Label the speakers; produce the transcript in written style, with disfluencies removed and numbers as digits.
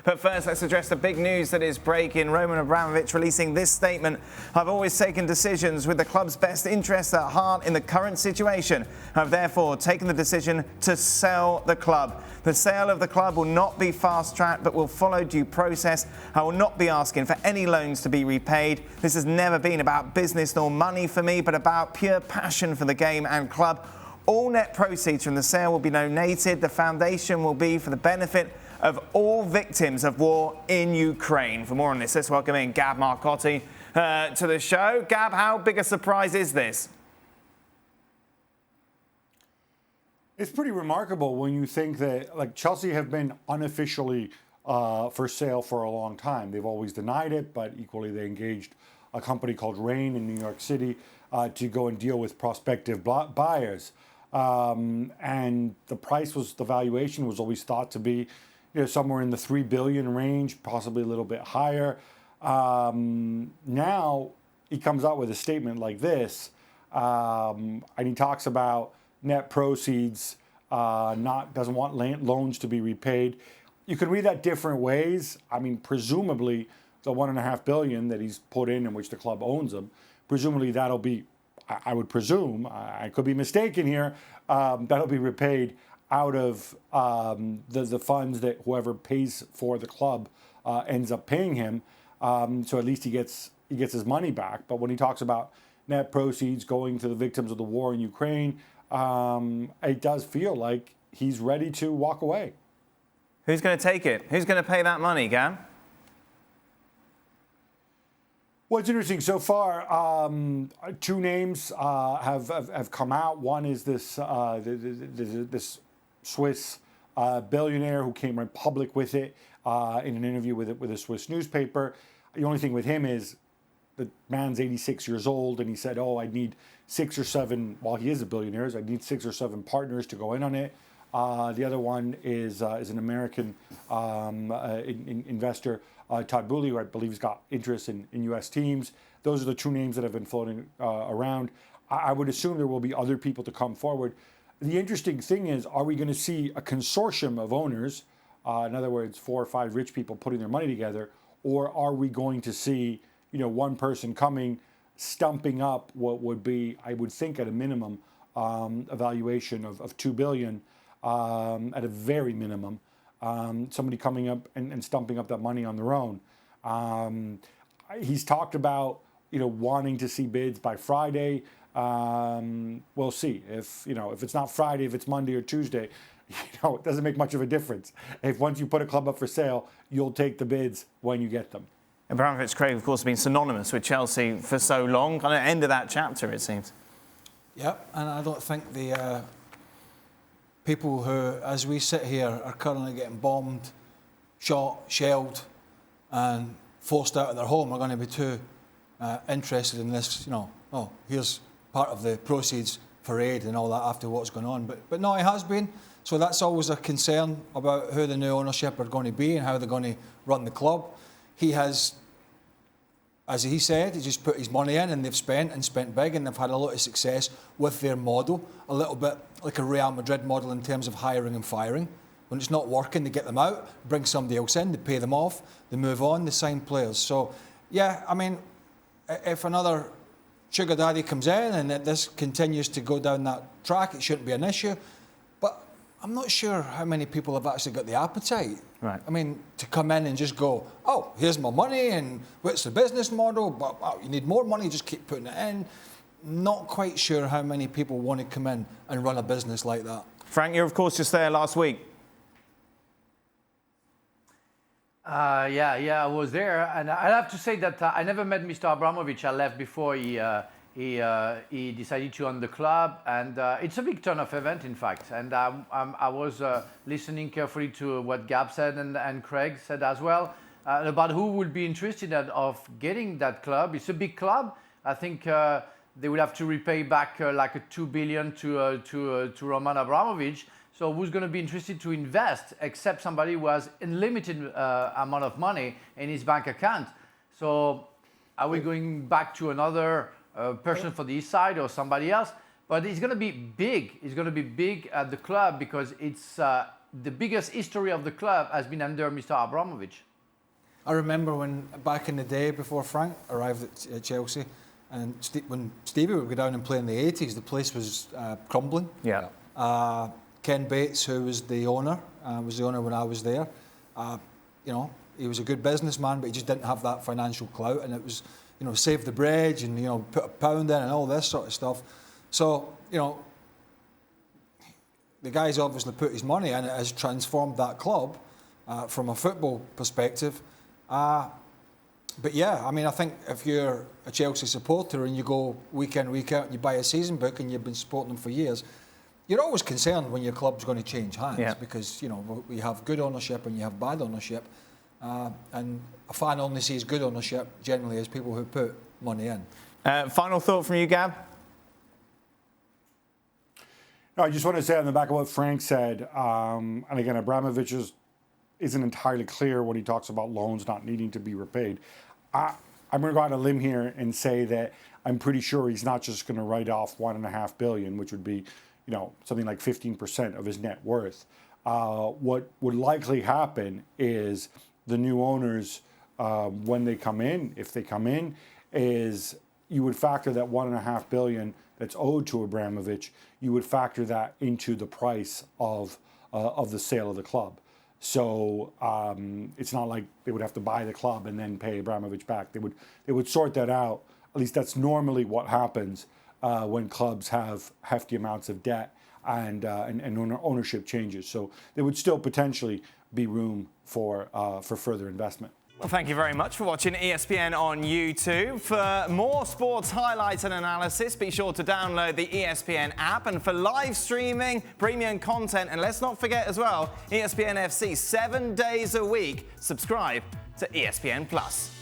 Speaker 1: But first, let's address the big news that is breaking. Roman Abramovich releasing this statement. I've always taken decisions with the club's best interests at heart in the current situation. I've therefore taken the decision to sell the club. The sale of the club will not be fast-tracked, but will follow due process. I will not be asking for any loans to be repaid. This has never been about business nor money for me, but about pure passion for the game and club. All net proceeds from the sale will be donated. The foundation will be for the benefit of all victims of war in Ukraine. For more on this, let's welcome in Gab Marcotti to the show. Gab, how big a surprise is this?
Speaker 2: It's pretty remarkable when you think that, like, Chelsea have been unofficially for sale for a long time. They've always denied it, but equally they engaged a company called Rain in New York City to go and deal with prospective buyers. And the valuation was always thought to be, somewhere in the $3 billion range, possibly a little bit higher. Now he comes out with a statement like this, and he talks about net proceeds, doesn't want loans to be repaid. You could read that different ways. I mean, presumably the $1.5 billion that he's put in which the club owns them, presumably that'll be, I would presume, I could be mistaken here, that'll be repaid out of the funds that whoever pays for the club ends up paying him. So at least he gets his money back. But when he talks about net proceeds going to the victims of the war in Ukraine, it does feel like he's ready to walk away.
Speaker 1: Who's going to take it? Who's going to pay that money, Gab?
Speaker 2: Well, it's interesting. So far, two names have come out. One is this Swiss billionaire who came right public with it in an interview with a Swiss newspaper. The only thing with him is the man's 86 years old, and he said, I'd need 6 or 7, well, he is a billionaire, I'd need 6 or 7 partners to go in on it. The other one is an American investor, Todd Boehly, who I believe has got interest in U.S. teams. Those are the two names that have been floating around. I would assume there will be other people to come forward. The interesting thing is, are we going to see a consortium of owners, in other words, 4 or 5 rich people putting their money together, or are we going to see, one person coming, stumping up what would be, I would think at a minimum, a valuation of $2 billion at a very minimum, somebody coming up and stumping up that money on their own. He's talked about, wanting to see bids by Friday. We'll see. If it's not Friday, if it's Monday or Tuesday, it doesn't make much of a difference. If once you put a club up for sale, you'll take the bids when you get them.
Speaker 1: Abramovich, Craig, of course, has been synonymous with Chelsea for so long. Kind of end of that chapter, it seems.
Speaker 3: Yep, and I don't think the people who, as we sit here, are currently getting bombed, shot, shelled, and forced out of their home are going to be too interested in this. Here's part of the proceeds for aid and all that after what's going on. But no, it has been. So that's always a concern about who the new ownership are going to be and how they're going to run the club. He has, as he said, he just put his money in and they've spent big, and they've had a lot of success with their model, a little bit like a Real Madrid model in terms of hiring and firing. When it's not working, they get them out, bring somebody else in, they pay them off, they move on, they sign players. So, yeah, I mean, if another sugar daddy comes in and this continues to go down that track, it shouldn't be an issue. But I'm not sure how many people have actually got the appetite.
Speaker 1: Right.
Speaker 3: I mean, to come in and just go, here's my money and what's the business model? But you need more money, just keep putting it in. Not quite sure how many people want to come in and run a business like that.
Speaker 1: Frank, you're of course just there last week.
Speaker 4: I was there, and I have to say that I never met Mr. Abramovich. I left before he decided to own the club, and it's a big turn-off event, in fact. And I was listening carefully to what Gab said and Craig said as well about who would be interested of getting that club. It's a big club. I think they would have to repay back like a $2 billion to Roman Abramovich. So who's going to be interested to invest except somebody who has unlimited amount of money in his bank account? So are we going back to another person for the East Side or somebody else? But it's going to be big. It's going to be big at the club because it's the biggest history of the club has been under Mr. Abramovich.
Speaker 3: I remember when, back in the day before Frank arrived at Chelsea, and when Stevie would go down and play in the 80s, the place was crumbling.
Speaker 1: Yeah.
Speaker 3: Ken Bates, who was the owner when I was there. You know, he was a good businessman, but he just didn't have that financial clout, and it was, you know, save the bridge and, you know, put a pound in and all this sort of stuff. So, you know, the guy's obviously put his money in. It has transformed that club from a football perspective. But yeah, I mean, I think if you're a Chelsea supporter and you go week in, week out, and you buy a season book and you've been supporting them for years, you're always concerned when your club's going to change hands because, you know, we have good ownership and you have bad ownership. And a fan only sees good ownership generally as people who put money in.
Speaker 1: Final thought from you, Gab?
Speaker 2: No, I just want to say on the back of what Frank said, and again, Abramovich isn't entirely clear when he talks about loans not needing to be repaid. I'm going to go on a limb here and say that I'm pretty sure he's not just going to write off $1.5 billion, which would be, you know, something like 15% of his net worth. What would likely happen is the new owners, when they come in, if they come in, is you would factor that $1.5 billion that's owed to Abramovich. You would factor that into the price of the sale of the club. So it's not like they would have to buy the club and then pay Abramovich back. They would sort that out. At least that's normally what happens when clubs have hefty amounts of debt and ownership changes. So there would still potentially be room for further investment.
Speaker 1: Well, thank you very much for watching ESPN on YouTube. For more sports highlights and analysis, be sure to download the ESPN app. And for live streaming, premium content, and let's not forget as well, ESPN FC 7 days a week. Subscribe to ESPN+.